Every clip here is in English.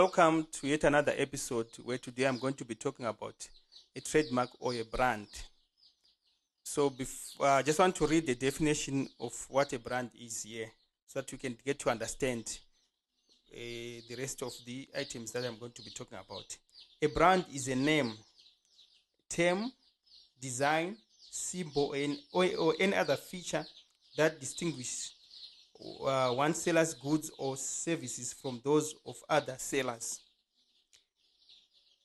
Welcome to yet another episode where today I'm going to be talking about a trademark or a brand. So I just want to read the definition of what a brand is here so that you can get to understand the rest of the items that I'm going to be talking about. A brand is a name, term, design, symbol, or any other feature that distinguishes one seller's goods or services from those of other sellers.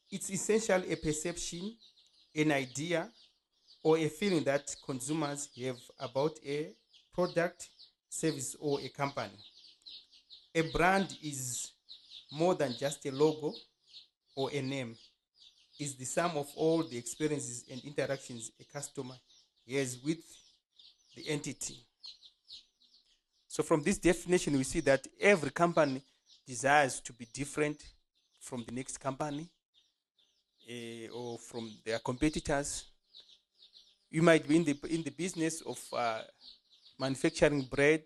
It's essentially a perception, an idea, or a feeling that consumers have about a product, service, or a company. A brand is more than just a logo or a name. It's the sum of all the experiences and interactions a customer has with the entity. So from this definition, we see that every company desires to be different from the next company or from their competitors. You might be in the business of manufacturing bread.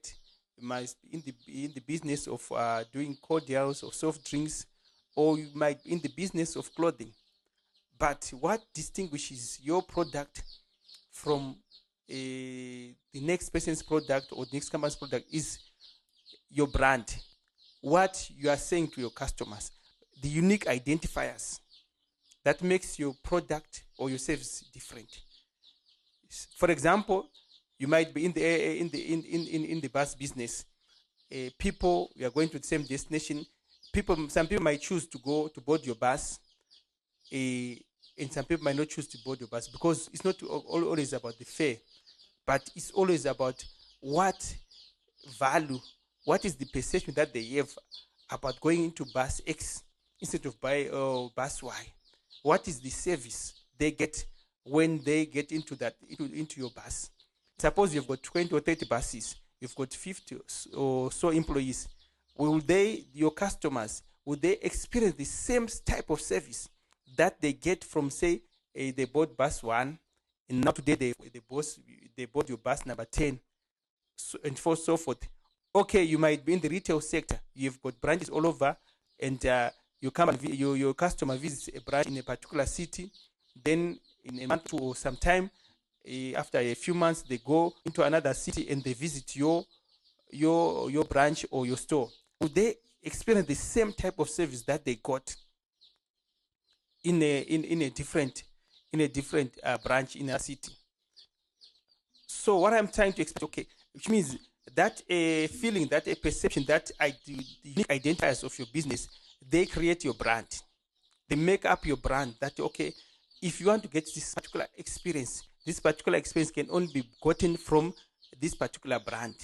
You might be in the business of doing cordials or soft drinks, or you might be in the business of clothing. But what distinguishes your product from the next person's product or the next company's product is your brand. What you are saying to your customers, the unique identifiers that makes your product or your service different. For example, you might be in the bus business. People, you are going to the same destination. Some people might choose to go to board your bus, and some people might not choose to board your bus because it's not always about the fare, but it's always about what value, what is the perception that they have about going into bus X instead of bus Y. What is the service they get when they get into your bus? Suppose you've got 20 or 30 buses, you've got 50 or so employees. Your customers, will they experience the same type of service that they get from, say, they bought bus 1, and now today they bought your bus number 10, and so forth. Okay, you might be in the retail sector. You've got branches all over, and your customer visits a branch in a particular city. Then in a month or sometime after a few months, they go into another city and they visit your branch or your store. Would they experience the same type of service that they got in a different branch in a city? So what I'm trying to explain, okay, which means that a feeling, that a perception, that the unique identifiers of your business, they create your brand. They make up your brand. That, okay, if you want to get this particular experience can only be gotten from this particular brand.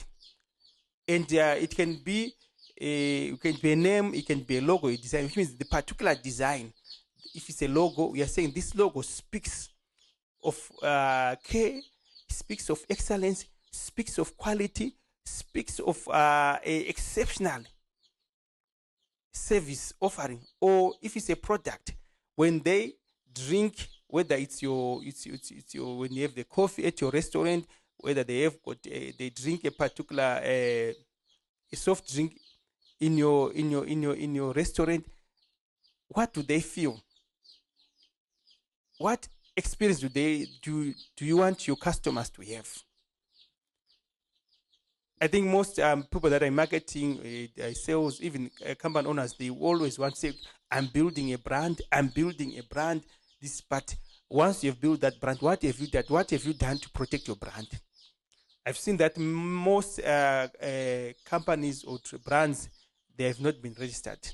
And it can be a name, it can be a logo, a design, which means the particular design. If it's a logo, we are saying this logo speaks of care, speaks of excellence, speaks of quality, speaks of a exceptional service offering. Or if it's a product, when they drink, whether it's your when you have the coffee at your restaurant, whether they have got they drink a particular a soft drink in your restaurant, what do they feel? What experience do you want your customers to have? I think most people that are in marketing, sales, even company owners, they always want to say, I'm building a brand. But once you've built that brand, what have you done to protect your brand? I've seen that most companies or brands, they have not been registered.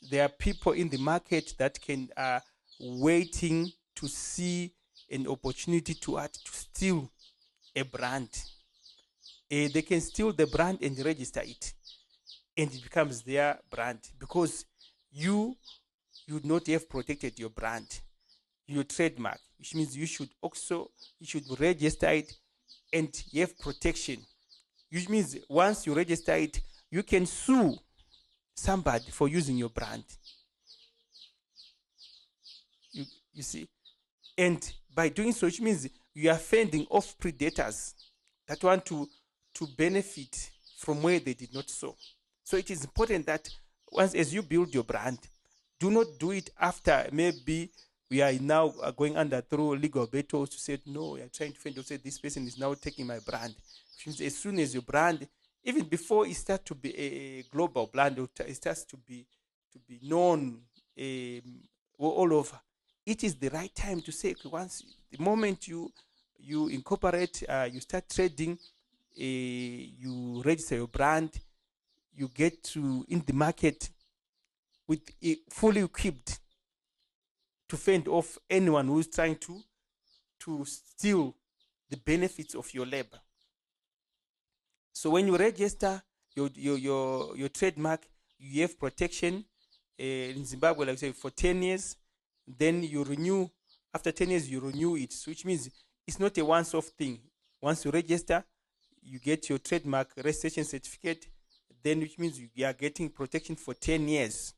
There are people in the market that are waiting to see an opportunity to steal a brand. They can steal the brand and register it, and it becomes their brand because you not have protected your brand, your trademark, which means you should register it and you have protection, which means once you register it, you can sue somebody for using your brand. You see, and by doing so, which means you are fending off predators that want to benefit from where they did not sow. So it is important that once as you build your brand, do not do it after maybe we are now going under through legal battles to say, no, we are trying to find to say this person is now taking my brand. Which means as soon as your brand, even before it starts to be a global brand, it starts to be known all over, it is the right time to say, okay, once the moment you incorporate, you start trading, you register your brand, you get to in the market with fully equipped to fend off anyone who's trying to steal the benefits of your labor. So when you register your trademark, you have protection in Zimbabwe, like I say, for 10 years. Then you renew. After 10 years, you renew it, which means it's not a once-off thing. Once you register, you get your trademark registration certificate, then which means you are getting protection for 10 years.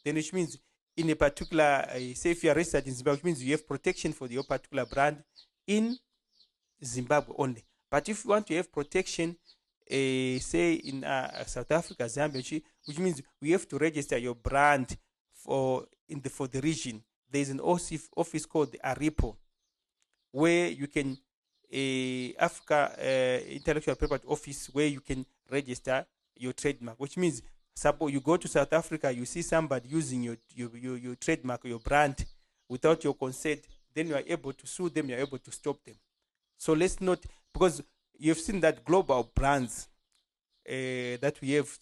Then which means in a particular, say if you are registered in Zimbabwe, which means you have protection for your particular brand in Zimbabwe only. But if you want to have protection, say in South Africa, Zambia, which means we have to register your brand for the region. There is an office called the ARIPO, where you can Africa Intellectual Property Office, where you can register your trademark. Which means, suppose you go to South Africa, you see somebody using your trademark or your brand without your consent, then you are able to sue them. You are able to stop them. So let's not, because you've seen that global brands that we have,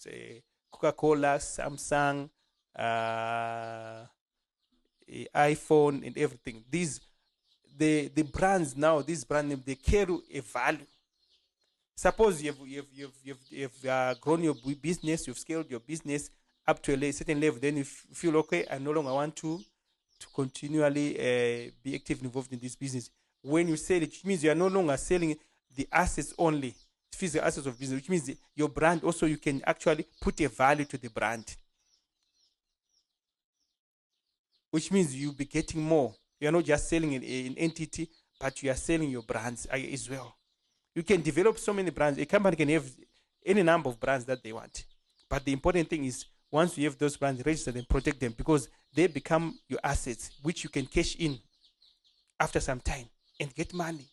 Coca-Cola, Samsung, iPhone, and everything. The brands now, these brand names, they carry a value. Suppose you've grown your business, you've scaled your business up to a certain level, then you feel, okay, I no longer want to continually be active and involved in this business. When you sell it means you are no longer selling the assets only, physical assets of business, which means your brand also, you can actually put a value to the brand, which means you'll be getting more. You're not just selling an entity, but you are selling your brands as well. You can develop so many brands. A company can have any number of brands that they want. But the important thing is, once you have those brands, register them, protect them, because they become your assets, which you can cash in after some time and get money.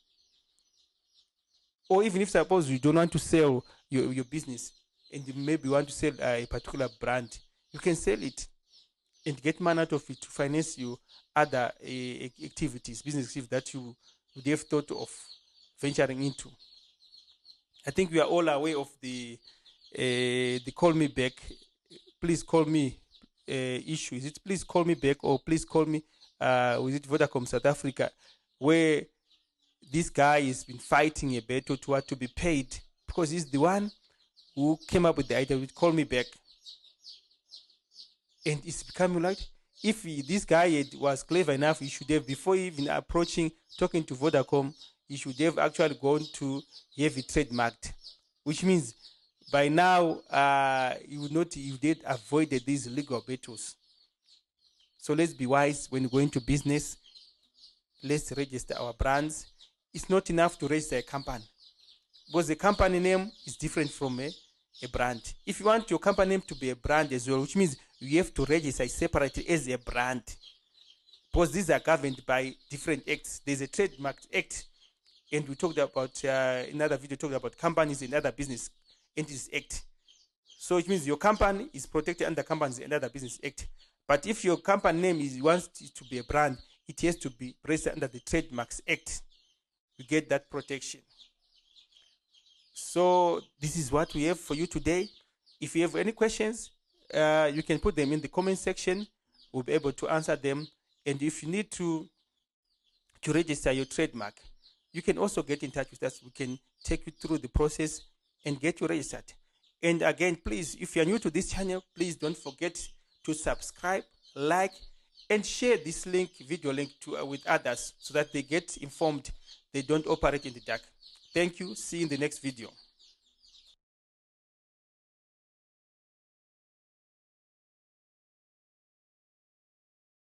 Or even if suppose you don't want to sell your business and you maybe want to sell a particular brand, you can sell it and get money out of it to finance your other activities, business activities that you would have thought of venturing into. I think we are all aware of the call me back, please call me issue. Is it please call me back or please call me, was it Vodacom South Africa, where this guy has been fighting a battle to be paid, because he's the one who came up with the idea with call me back. And it's becoming like, if this guy was clever enough, he should have, before even talking to Vodacom, he should have actually gone to have it trademarked, which means by now you did avoided these legal battles. So let's be wise when we go into business. Let's register our brands. It's not enough to register a company, because the company name is different from a brand. If you want your company name to be a brand as well, which means you have to register separately as a brand, because these are governed by different acts. There's a Trademark Act, and we talked about another video talked about companies and other business entities act. So it means your company is protected under Companies and Other Business Act. But if your company name wants to be a brand, it has to be registered under the Trademarks Act. You get that protection. So this is what we have for you today. If you have any questions, you can put them in the comment section. We'll be able to answer them. And if you need to register your trademark, you can also get in touch with us. We can take you through the process and get you registered. And again, please, if you're new to this channel, please don't forget to subscribe, like, and share this video link with others, so that they get informed. They don't operate in the dark. Thank you. See you in the next video.